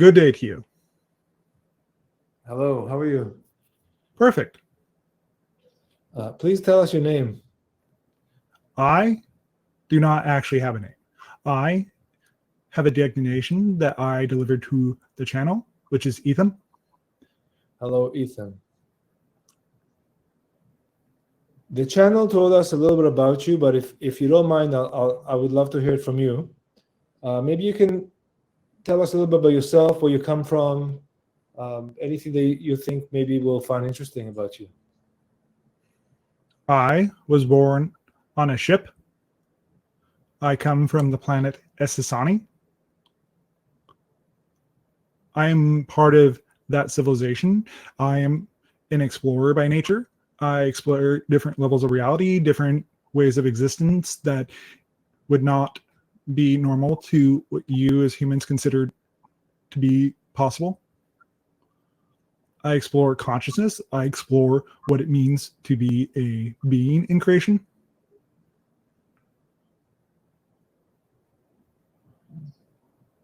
Good day to you. Hello, how are you? Perfect. Please tell us your name. I do not actually have a name. I have a designation that I delivered to the channel, which is Ethium. Hello, Ethan. The channel told us a little bit about you, but if you don't mind, I would love to hear it from you. Maybe you can tell us a little bit about yourself, where you come from, anything that you think maybe we'll find interesting about you. I was born on a ship. I come from the planet Essassani. I am part of that civilization. I am an explorer by nature. I explore different levels of reality, different ways of existence that would not be normal to what you as humans considered to be possible. I explore consciousness. I explore what it means to be a being in creation.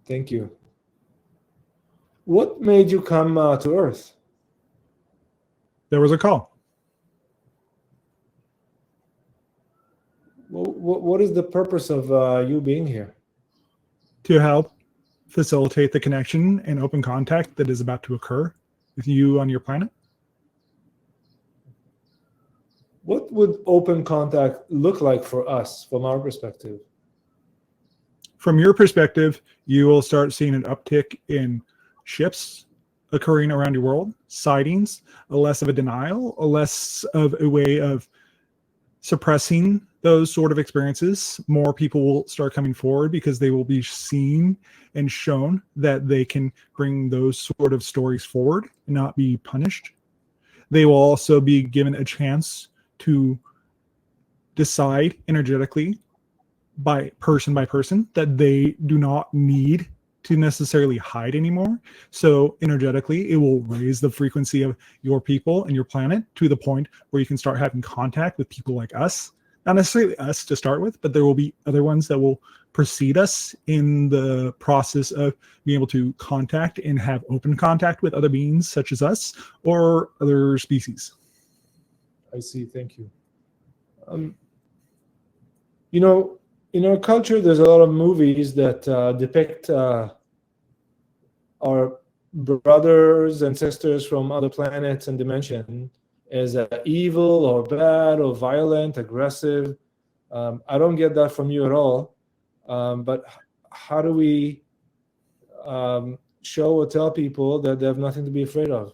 Thank you. What made you come to Earth? There was a call. What is the purpose of you being here? To help facilitate the connection and open contact that is about to occur with you on your planet. What would open contact look like for us from our perspective? From your perspective, you will start seeing an uptick in ships occurring around your world, sightings, a less of a denial, a less of a way of suppressing those sort of experiences. More people will start coming forward because they will be seen and shown that they can bring those sort of stories forward and not be punished. They will also be given a chance to decide energetically by person that they do not need to necessarily hide anymore. So energetically, it will raise the frequency of your people and your planet to the point where you can start having contact with people like us. Not necessarily us to start with, but there will be other ones that will precede us in the process of being able to contact and have open contact with other beings such as us or other species. I see, thank you. You know, in our culture, there's a lot of movies that depict our brothers and sisters from other planets and dimensions as evil or bad or violent, aggressive. I don't get that from you at all. But how do we show or tell people that they have nothing to be afraid of?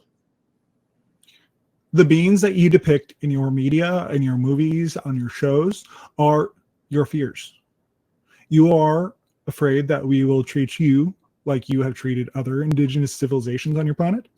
The beings that you depict in your media, in your movies, on your shows are your fears. You are afraid that we will treat you like you have treated other indigenous civilizations on your planet.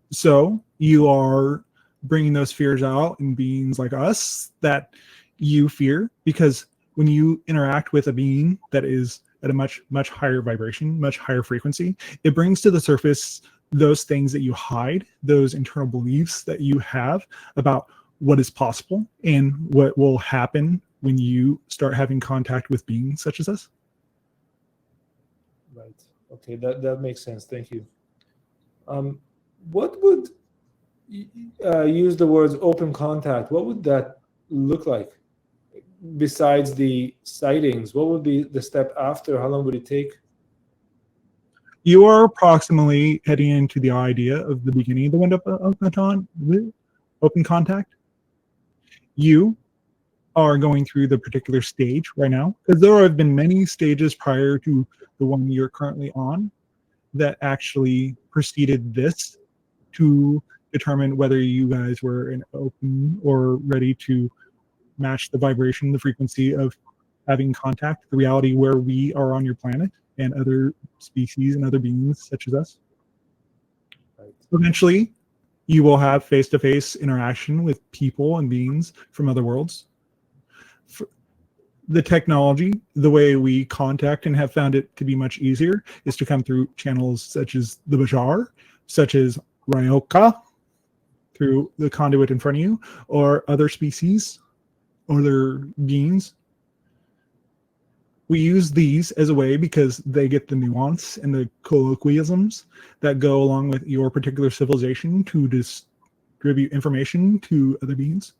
So you are bringing those fears out in beings like us that you fear, because when you interact with a being that is at a much, much higher vibration, much higher frequency, it brings to the surface those things that you hide, those internal beliefs that you have about what is possible and what will happen when you start having contact with beings such as us. Right. Okay, that makes sense. Thank you. What would use the words open contact? What would that look like? Besides the sightings, what would be the step after? How long would it take? You are approximately heading into the idea of the beginning of the window of open contact. You are going through the particular stage right now, because there have been many stages prior to the one you're currently on that actually preceded this to determine whether you guys were in open or ready to match the vibration, the frequency of having contact, the reality where we are on your planet and other species and other beings such as us. Right. Eventually, you will have face-to-face interaction with people and beings from other worlds. The technology, the way we contact and have found it to be much easier, is to come through channels such as the Bajar, such as Ryoka, through the conduit in front of you, or other species, or other beings. We use these as a way because they get the nuance and the colloquialisms that go along with your particular civilization to distribute information to other beings.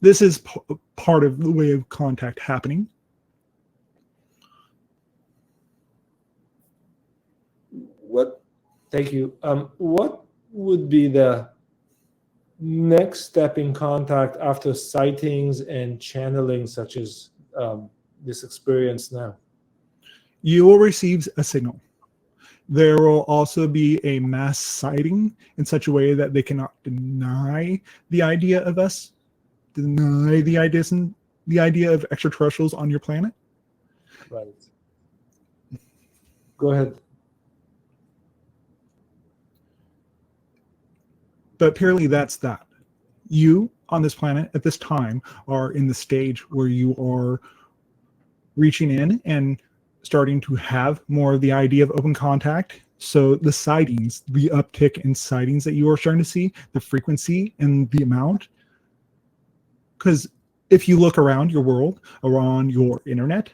This is part of the way of contact happening. Thank you. What would be the next step in contact after sightings and channeling, such as this experience now? You will receive a signal. There will also be a mass sighting in such a way that they cannot deny the idea of us, deny the idea of extraterrestrials on your planet. Right. Go ahead. But purely that's that. You on this planet at this time are in the stage where you are reaching in and starting to have more of the idea of open contact. So the sightings, the uptick in sightings that you are starting to see, the frequency and the amount. Because if you look around your world, around your internet,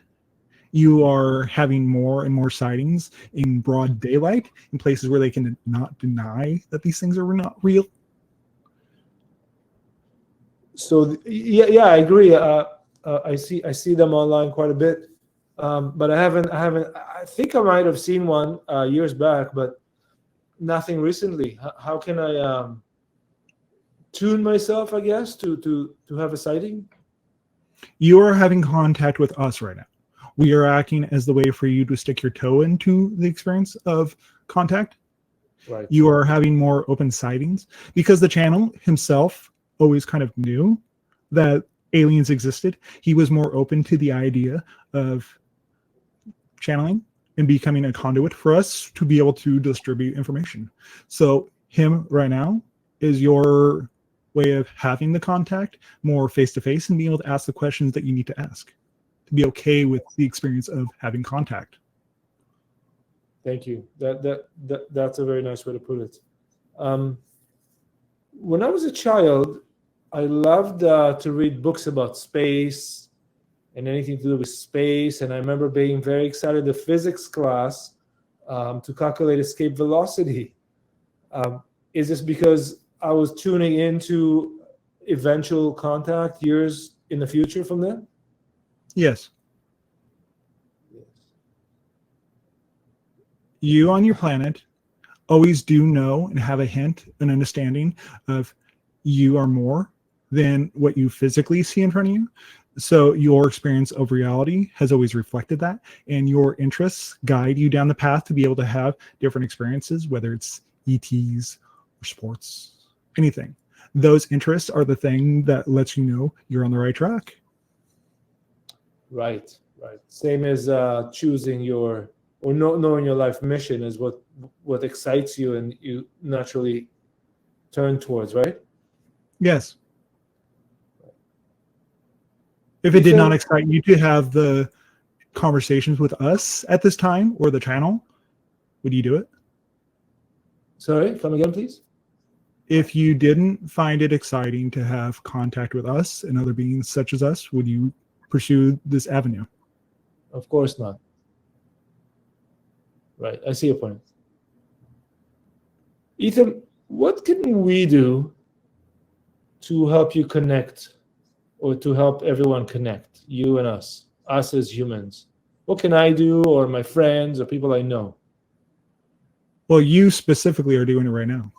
you are having more and more sightings in broad daylight in places where they can not deny that these things are not real. So yeah, I agree. I see them online quite a bit, but I haven't. I think I might have seen one years back, but nothing recently. How can I tune myself, I guess, to have a sighting? You are having contact with us right now. We are acting as the way for you to stick your toe into the experience of contact. Right. You are having more open sightings because the channel himself always kind of knew that aliens existed. He was more open to the idea of channeling and becoming a conduit for us to be able to distribute information. So him right now is your way of having the contact more face-to-face and being able to ask the questions that you need to ask to be okay with the experience of having contact. Thank you. That's a very nice way to put it. When I was a child, I loved to read books about space and anything to do with space. And I remember being very excited in physics class to calculate escape velocity. Is this because I was tuning into eventual contact years in the future from then? Yes. You on your planet always do know and have a hint, an understanding of you are more than what you physically see in front of you. So your experience of reality has always reflected that, and your interests guide you down the path to be able to have different experiences, whether it's ETs or sports, anything. Those interests are the thing that lets you know you're on the right track. Right. Same as choosing your or knowing your life mission is what excites you and you naturally turn towards, right? Yes. If it did not excite you to have the conversations with us at this time or the channel, would you do it? Sorry, come again, please. If you didn't find it exciting to have contact with us and other beings such as us, would you pursue this avenue? Of course not. Right, I see your point. Ethan, what can we do to help you connect or to help everyone connect, you and us as humans? What can I do or my friends or people I know? Well, you specifically are doing it right now.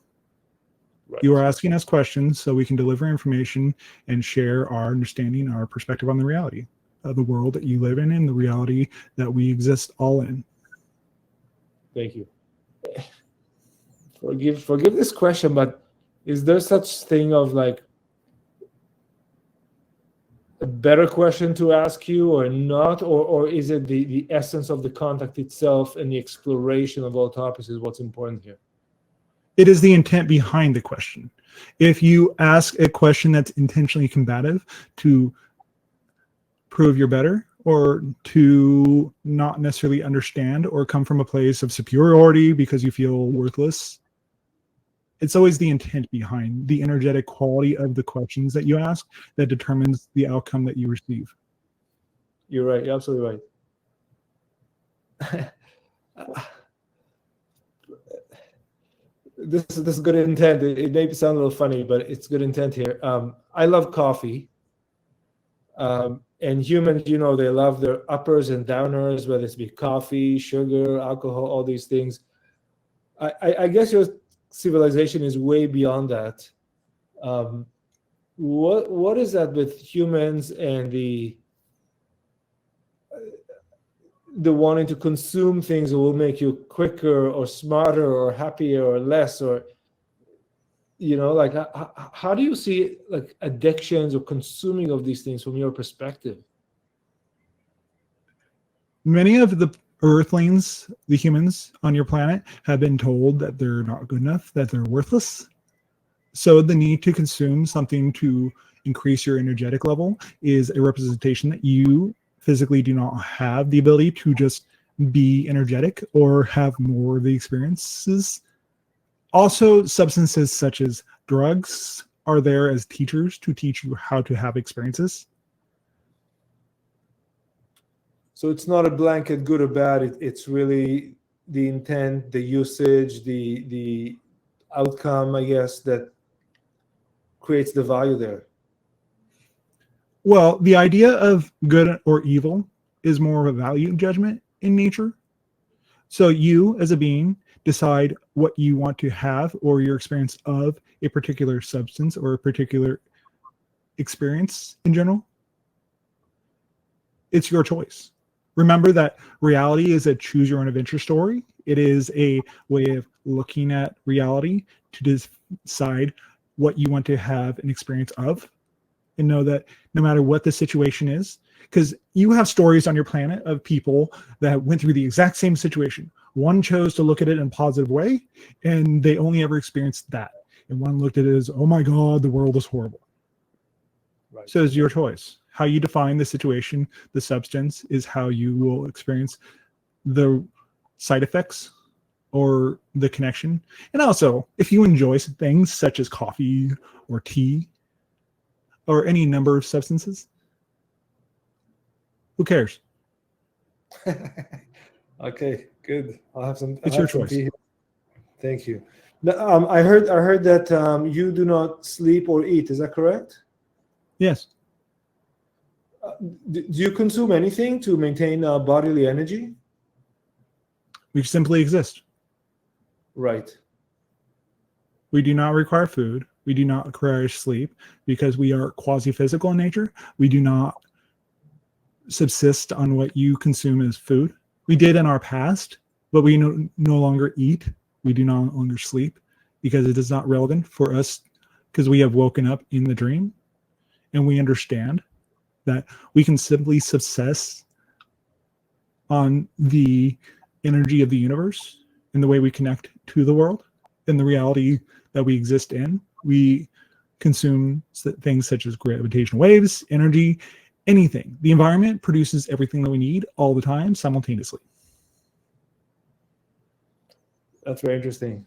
Right. You are asking us questions so we can deliver information and share our understanding, our perspective on the reality of the world that you live in and the reality that we exist all in. Thank you. Forgive this question, but is there such thing of like a better question to ask you or not, or is it the essence of the contact itself and the exploration of all topics is what's important here? It is the intent behind the question. If you ask a question that's intentionally combative to prove you're better or to not necessarily understand or come from a place of superiority because you feel worthless, it's always the intent behind the energetic quality of the questions that you ask that determines the outcome that you receive. You're right. You're absolutely right. This is good intent. It may sound a little funny, but it's good intent here. I love coffee. And humans, they love their uppers and downers, whether it's be coffee, sugar, alcohol, all these things. I guess your civilization is way beyond that. What is that with humans and the wanting to consume things that will make you quicker or smarter or happier or less, or like how do you see like addictions or consuming of these things from your perspective? Many of the earthlings, the humans on your planet, have been told that they're not good enough, that they're worthless. So the need to consume something to increase your energetic level is a representation that you physically do not have the ability to just be energetic or have more of the experiences. Also, substances such as drugs are there as teachers to teach you how to have experiences. So it's not a blanket good or bad. It's really the intent, the usage, the outcome, I guess, that creates the value there. Well, the idea of good or evil is more of a value judgment in nature. So you, as a being, decide what you want to have or your experience of a particular substance or a particular experience in general. It's your choice. Remember that reality is a choose your own adventure story. It is a way of looking at reality to decide what you want to have an experience of, and know that no matter what the situation is, because you have stories on your planet of people that went through the exact same situation. One chose to look at it in a positive way, and they only ever experienced that. And one looked at it as, oh my God, the world is horrible. Right. So it's your choice. How you define the situation, the substance, is how you will experience the side effects or the connection. And also, if you enjoy things such as coffee or tea or any number of substances, who cares? Okay, good. I'll have some. It's your choice. Thank you. Now, I heard that you do not sleep or eat. Is that correct? Yes. Do you consume anything to maintain bodily energy? We simply exist. Right. We do not require food. We do not require sleep because we are quasi-physical in nature. We do not subsist on what you consume as food. We did in our past, but we no longer eat. We do no longer sleep because it is not relevant for us, because we have woken up in the dream and we understand that we can simply subsist on the energy of the universe and the way we connect to the world and the reality that we exist in. We consume things such as gravitational waves, energy, anything. The environment produces everything that we need all the time simultaneously. That's very interesting.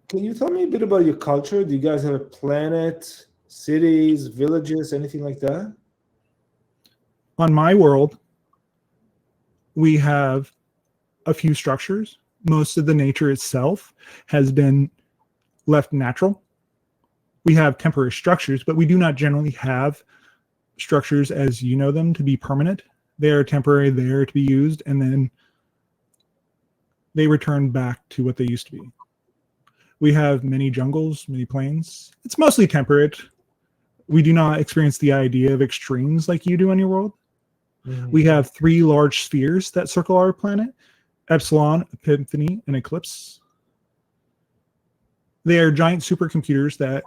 Can you tell me a bit about your culture? Do you guys have a planet, cities, villages, anything like that? On my world, we have a few structures. Most of the nature itself has been left natural. We have temporary structures, but we do not generally have structures as you know them to be permanent. They are temporary, there to be used, and then they return back to what they used to be. We have many jungles, many plains. It's mostly temperate. We do not experience the idea of extremes like you do on your world. Mm-hmm. We have 3 large spheres that circle our planet: Epsilon, Epiphany, and Eclipse. They are giant supercomputers that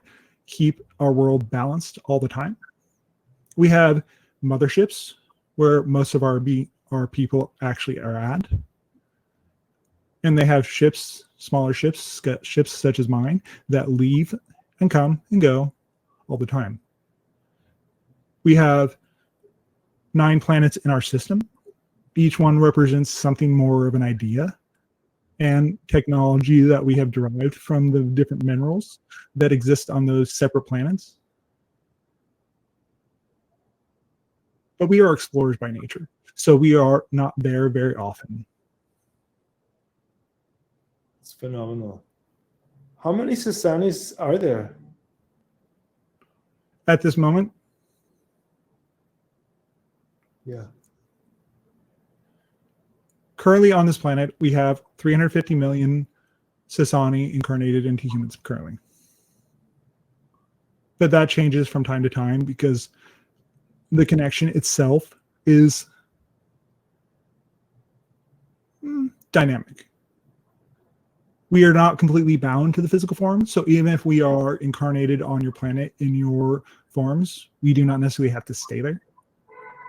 keep our world balanced all the time. We have motherships where most of our people actually are at. And they have ships, smaller ships such as mine, that leave and come and go all the time. We have 9 planets in our system. Each one represents something more of an idea and technology that we have derived from the different minerals that exist on those separate planets. but we are explorers by nature. So we are not there very often. It's phenomenal. How many Essasanis are there? At this moment, Yeah. currently on this planet, we have 350 million Essassani incarnated into humans currently. But that changes from time to time because the connection itself is dynamic. We are not completely bound to the physical form. So even if we are incarnated on your planet in your forms, we do not necessarily have to stay there.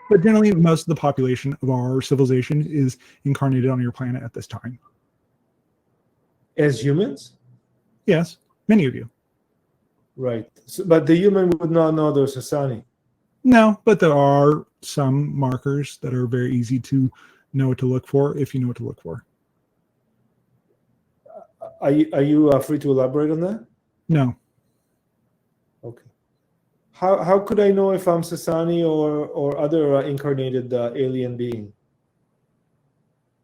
But generally, most of the population of our civilization is incarnated on your planet at this time. As humans? Yes, many of you. Right. So, but the human would not know those Essassani. No, but there are some markers that are very easy to know what to look for if you know what to look for. Are you free to elaborate on that? No. Okay. How could I know if I'm Essassani or other incarnated alien being?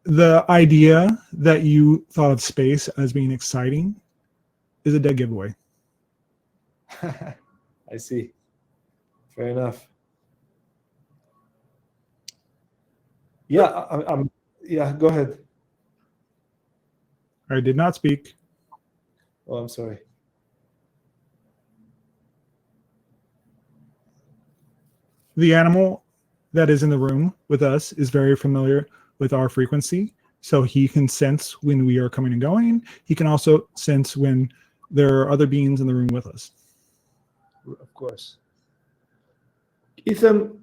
The idea that you thought of space as being exciting is a dead giveaway. I see. Fair enough. Yeah, I'm yeah, go ahead. I did not speak. Oh, I'm sorry. The animal that is in the room with us is very familiar with our frequency. So he can sense when we are coming and going. He can also sense when there are other beings in the room with us. Of course. Ethan,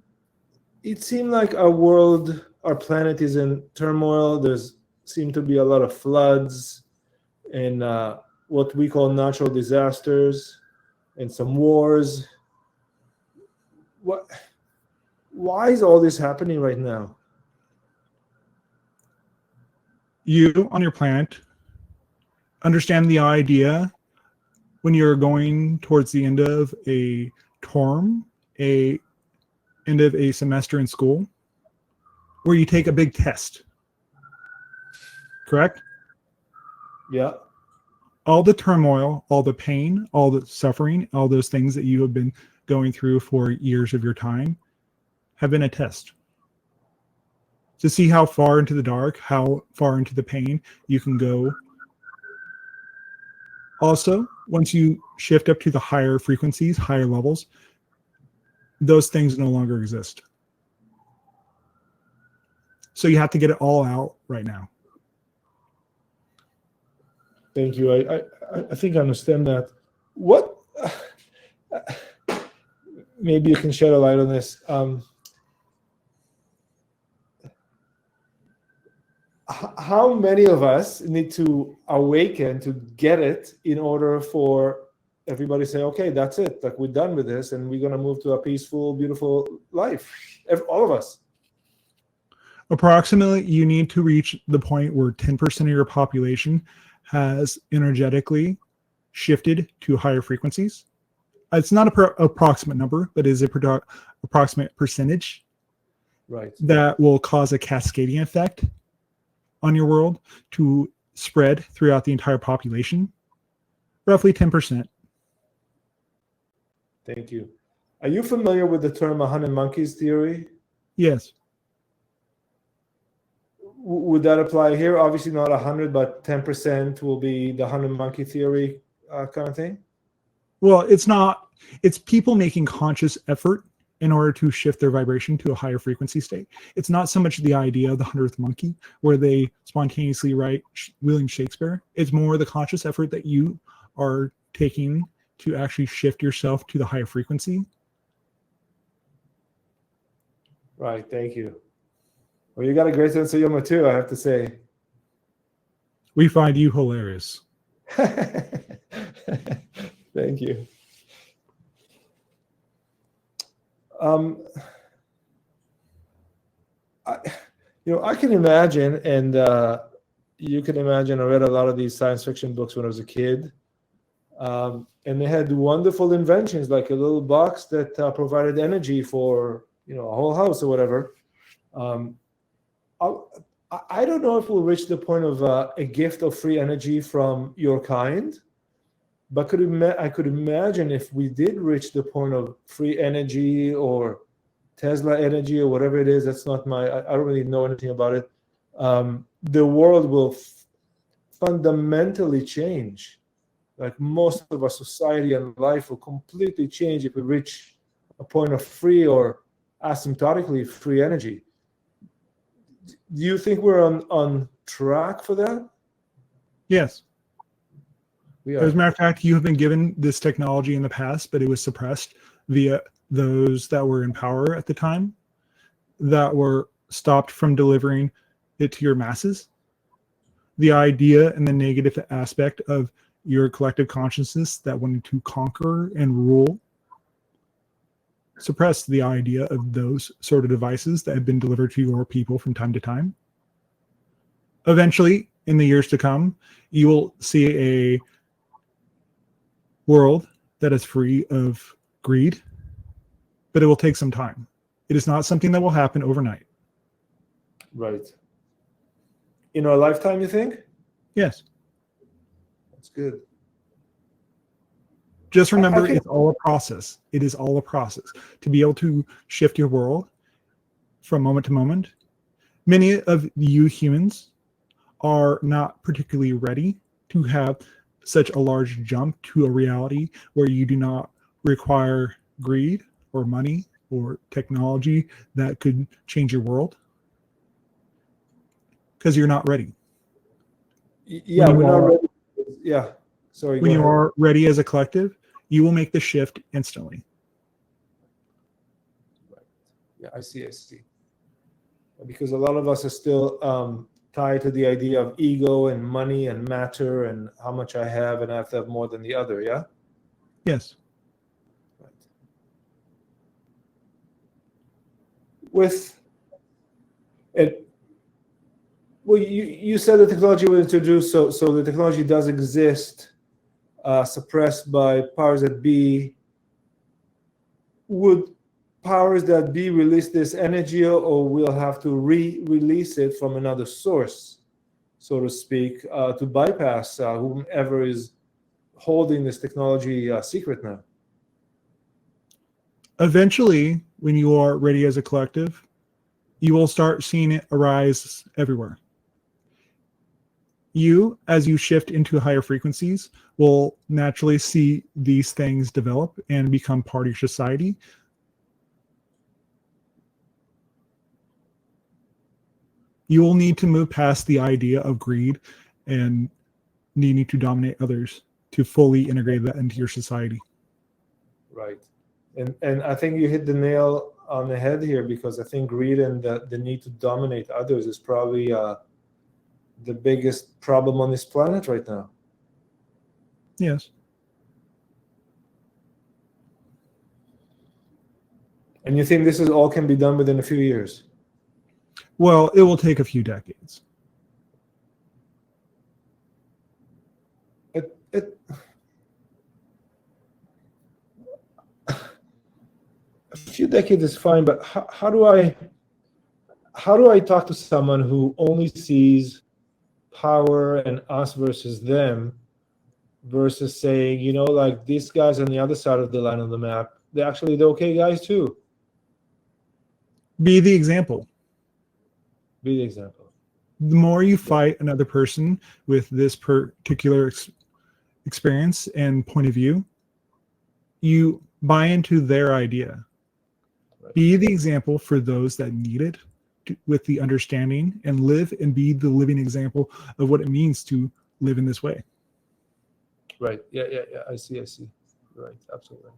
it seemed like our world, our planet is in turmoil. There's seem to be a lot of floods and what we call natural disasters and some wars. Why is all this happening right now? You on your planet understand the idea when you're going towards the end of a term, a end of a semester in school, where you take a big test. Correct? Yeah. All the turmoil, all the pain, all the suffering, all those things that you have been going through for years of your time have been a test to see how far into the dark, how far into the pain you can go. Also, once you shift up to the higher frequencies, higher levels, those things no longer exist. So you have to get it all out right now. Thank you. I think I understand that. What? Maybe you can shed a light on this. How many of us need to awaken to get it in order for everybody to say, okay, that's it. Like, we're done with this and we're going to move to a peaceful, beautiful life. All of us. Approximately, you need to reach the point where 10% of your population has energetically shifted to higher frequencies. It's not an approximate number, but it is a approximate percentage, right, that will cause a cascading effect on your world to spread throughout the entire population. Roughly 10%. Thank you. Are you familiar with the term 100 monkeys theory? Yes. Would that apply here? Obviously not 100, but 10% will be the 100 monkey theory kind of thing? Well, it's people making conscious effort in order to shift their vibration to a higher frequency state. It's not so much the idea of the 100th monkey where they spontaneously write William Shakespeare. It's more the conscious effort that you are taking to actually shift yourself to the higher frequency. Right, thank you. Well, you got a great sense of humor too, I have to say. We find you hilarious. Thank you. I can imagine, and you can imagine, I read a lot of these science fiction books when I was a kid, and they had wonderful inventions, like a little box that provided energy for a whole house or whatever. I don't know if we'll reach the point of a gift of free energy from your kind, but I could imagine if we did reach the point of free energy or Tesla energy or whatever it is. That's not I don't really know anything about it. The world will fundamentally change. Like most of our society and life will completely change if we reach a point of free or asymptotically free energy. Do you think we're on track for that? Yes. We As a are. matter of fact, you have been given this technology in the past, but it was suppressed via those that were in power at the time, that were stopped from delivering it to your masses. The idea and the negative aspect of your collective consciousness that wanted to conquer and rule suppressed the idea of those sort of devices that have been delivered to your people from time to time. Eventually, in the years to come, you will see a world that is free of greed, but it will take some time. It is not something that will happen overnight. Right. In our lifetime, you think? Yes. That's good. Just remember, it's all a process. It is all a process. To be able to shift your world from moment to moment, many of you humans are not particularly ready to have such a large jump to a reality where you do not require greed or money or technology that could change your world, because you're not ready. Yeah, we're not ready. Yeah. Sorry. When you are ready as a collective, you will make the shift instantly. Right. Yeah, I see. Because a lot of us are still tied to the idea of ego and money and matter and how much I have, and I have to have more than the other. Yeah. Yes. Right. With it. Well, you said the technology was introduced, so the technology does exist, suppressed by powers that be. Would powers that be release this energy, or we'll have to release it from another source, so to speak, to bypass whomever is holding this technology secret now? Eventually, when you are ready as a collective, you will start seeing it arise everywhere. You, as you shift into higher frequencies, will naturally see these things develop and become part of your society. You will need to move past the idea of greed and needing to dominate others to fully integrate that into your society. Right. And I think you hit the nail on the head here, because I think greed and the need to dominate others is probably the biggest problem on this planet right now. Yes. And you think this is all can be done within a few years? Well, it will take a few decades. A few decades is fine, but how do I talk to someone who only sees power and us versus them, versus saying, like, these guys on the other side of the line on the map, they're actually the okay guys too? Be the example. Be the example. The more you fight another person with this particular experience and point of view, you buy into their idea. Right. Be the example for those that need it, with the understanding, and live and be the living example of what it means to live in this way. Right. Yeah. I see. Right. Absolutely.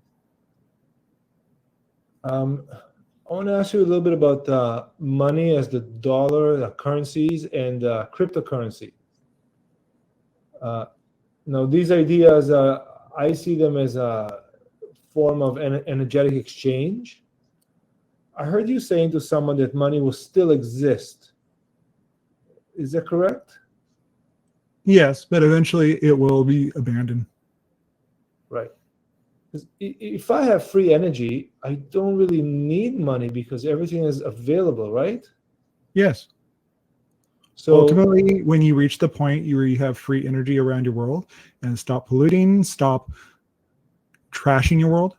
I want to ask you a little bit about money as the dollar, the currencies, and cryptocurrency. Now, these ideas, I see them as a form of energetic exchange. I heard you saying to someone that money will still exist. Is that correct? Yes, but eventually it will be abandoned. Right. If I have free energy, I don't really need money because everything is available, right? Yes. So ultimately, when you reach the point where you have free energy around your world and stop polluting, stop trashing your world,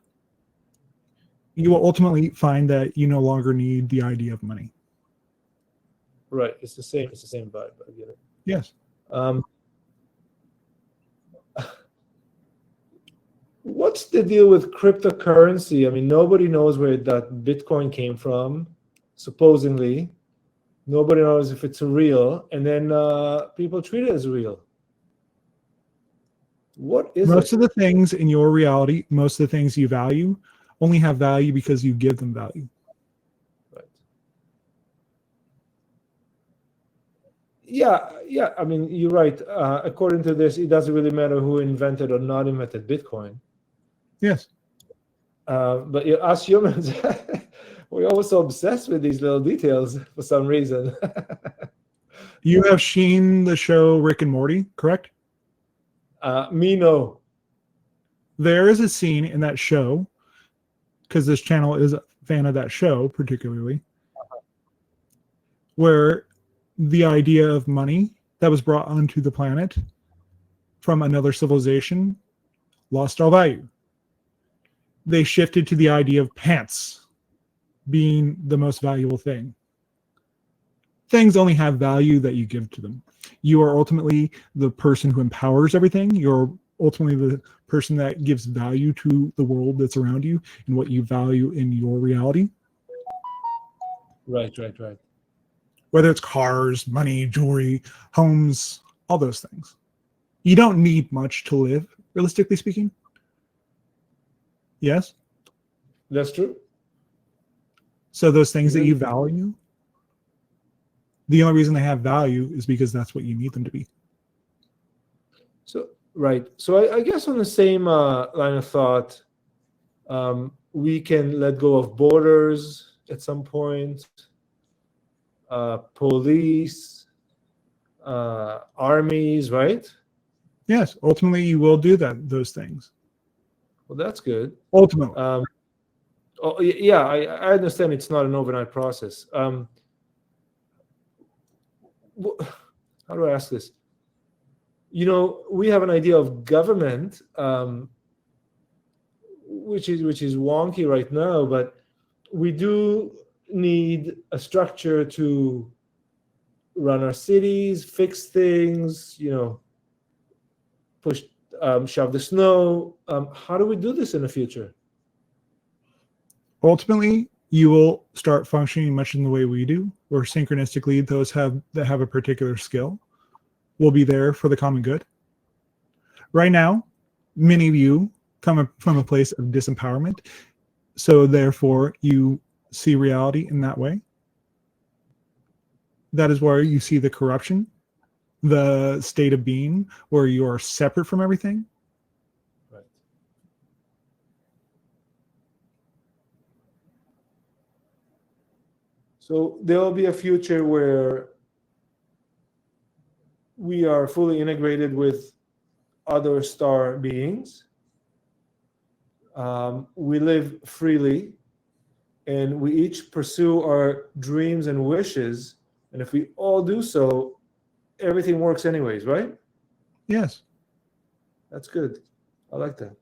you will ultimately find that you no longer need the idea of money. right, it's the same vibe. I get it. Yes. What's the deal with cryptocurrency? I mean, nobody knows where that Bitcoin came from, supposedly. Nobody knows if it's real, and then people treat it as real. What is Most it? of the things in your reality, most of the things you value, only have value because you give them value. Right. Yeah. I mean, you're right. According to this, it doesn't really matter who invented or not invented Bitcoin. Yes. But us humans, we're always so obsessed with these little details for some reason. You have seen the show Rick and Morty, correct? Me, no. There is a scene in that show, because this channel is a fan of that show particularly, where the idea of money that was brought onto the planet from another civilization lost all value. They shifted to the idea of pants being the most valuable thing. Things only have value that you give to them. You are ultimately the person who empowers everything. You're ultimately the person that gives value to the world that's around you and what you value in your reality. Right. Whether it's cars, money, jewelry, homes, all those things. You don't need much to live, realistically speaking. Yes? That's true. So those things that you value, the only reason they have value is because that's what you need them to be. So, right. So I guess on the same line of thought, we can let go of borders at some point, police, armies, right? Yes, ultimately you will do those things. Well, that's good. Ultimately. Yeah, I understand it's not an overnight process. How do I ask this? We have an idea of government, which is wonky right now, but we do need a structure to run our cities, fix things, push, shove the snow. How do we do this in the future? Ultimately, you will start functioning much in the way we do, where synchronistically those that have a particular skill will be there for the common good. Right now, many of you come from a place of disempowerment, so therefore you see reality in that way. That is where you see the corruption, the state of being where you are separate from everything. Right. So there will be a future where we are fully integrated with other star beings. We live freely, and we each pursue our dreams and wishes. And if we all do so, everything works anyways, right? Yes. That's good. I like that.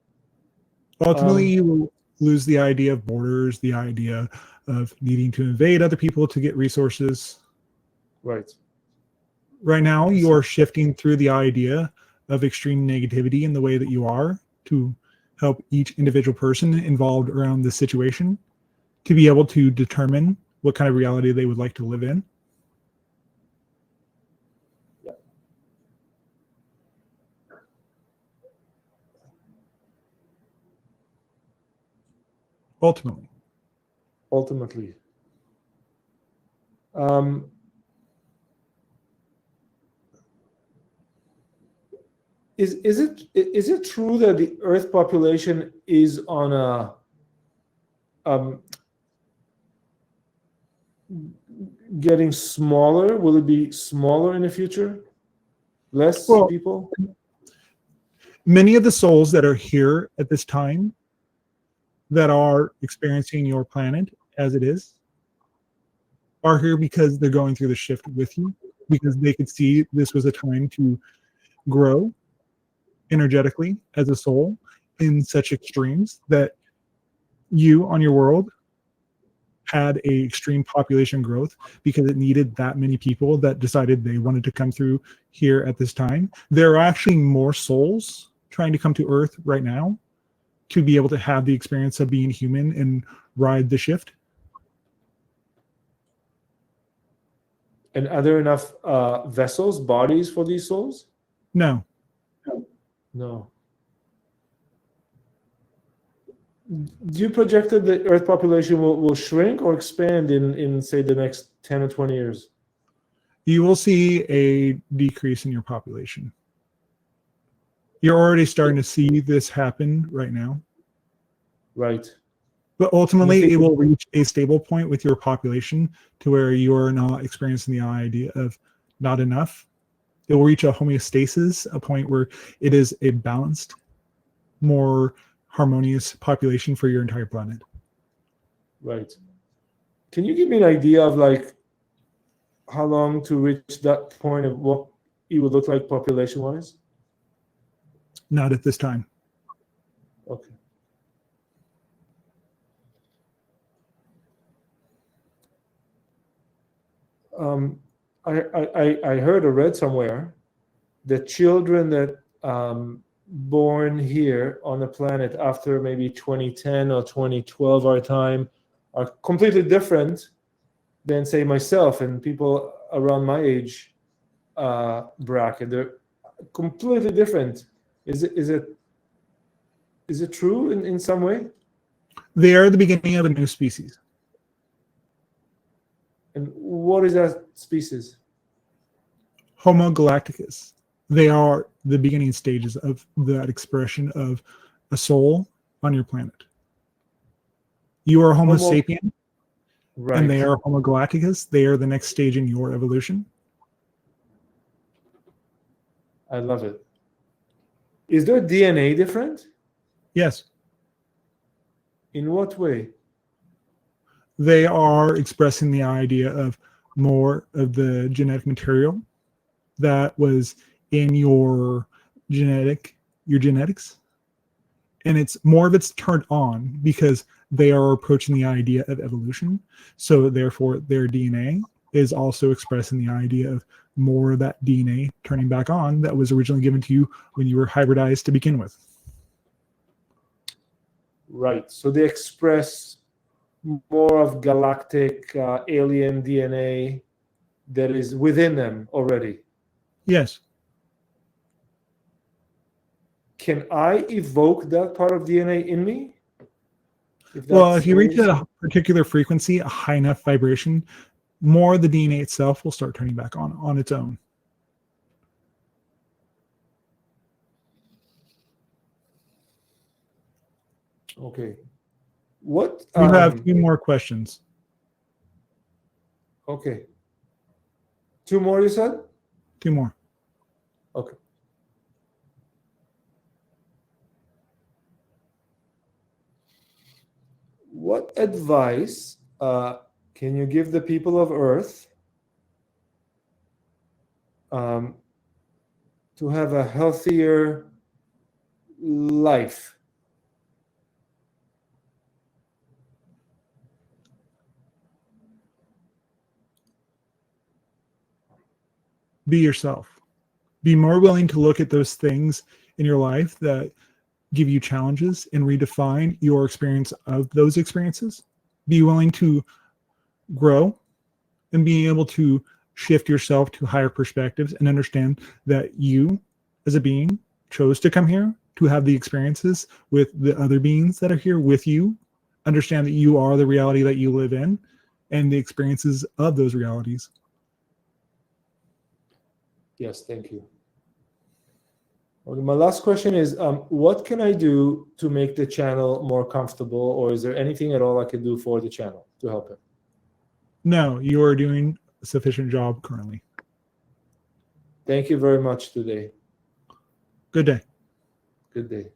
Ultimately, you will lose the idea of borders, the idea of needing to invade other people to get resources. Right. Right now, you are shifting through the idea of extreme negativity in the way that you are to help each individual person involved around the situation to be able to determine what kind of reality they would like to live in. Yeah. Ultimately. Is it true that the Earth population is on a getting smaller? Will it be smaller in the future? Less people? Many of the souls that are here at this time that are experiencing your planet as it is are here because they're going through the shift with you, because they could see this was a time to grow energetically as a soul in such extremes that you on your world had a extreme population growth because it needed that many people that decided they wanted to come through here at this time. There are actually more souls trying to come to Earth right now to be able to have the experience of being human and ride the shift. And are there enough vessels, bodies for these souls? No. No. Do you project that the Earth population will shrink or expand in, say, the next 10 or 20 years? You will see a decrease in your population. You're already starting to see this happen right now. Right. But ultimately, it will reach a stable point with your population to where you are not experiencing the idea of not enough. It will reach a homeostasis, a point where it is a balanced, more harmonious population for your entire planet. Right. Can you give me an idea of like how long to reach that point of what it would look like population-wise? Not at this time. Okay. I heard or read somewhere that children that born here on the planet after maybe 2010 or 2012 our time are completely different than, say, myself and people around my age bracket. They're completely different. Is it true in some way? They are the beginning of a new species. And what is that species? Homo galacticus. They are the beginning stages of that expression of a soul on your planet. You are Homo sapien, right, and they are Homo galacticus. They are the next stage in your evolution. I love it. Is their DNA different? Yes. In what way? They are expressing the idea of more of the genetic material that was in your genetics, and it's more of it's turned on because they are approaching the idea of evolution. So therefore their DNA is also expressing the idea of more of that DNA turning back on that was originally given to you when you were hybridized to begin with. Right. So they express more of galactic alien DNA that is within them already. Yes. Can I evoke that part of DNA in me? If you reach a particular frequency, a high enough vibration, more of the DNA itself will start turning back on its own. Okay. What? You have 2 more questions. Okay. 2 more, you said? 2 more. Okay. What advice can you give the people of Earth to have a healthier life? Be yourself. Be more willing to look at those things in your life that give you challenges and redefine your experience of those experiences. Be willing to grow and be able to shift yourself to higher perspectives and understand that you as a being chose to come here to have the experiences with the other beings that are here with you. Understand that you are the reality that you live in and the experiences of those realities. Yes, thank you. Okay, my last question is, what can I do to make the channel more comfortable, or is there anything at all I can do for the channel to help it? No, you are doing a sufficient job currently. Thank you very much today. Good day. Good day.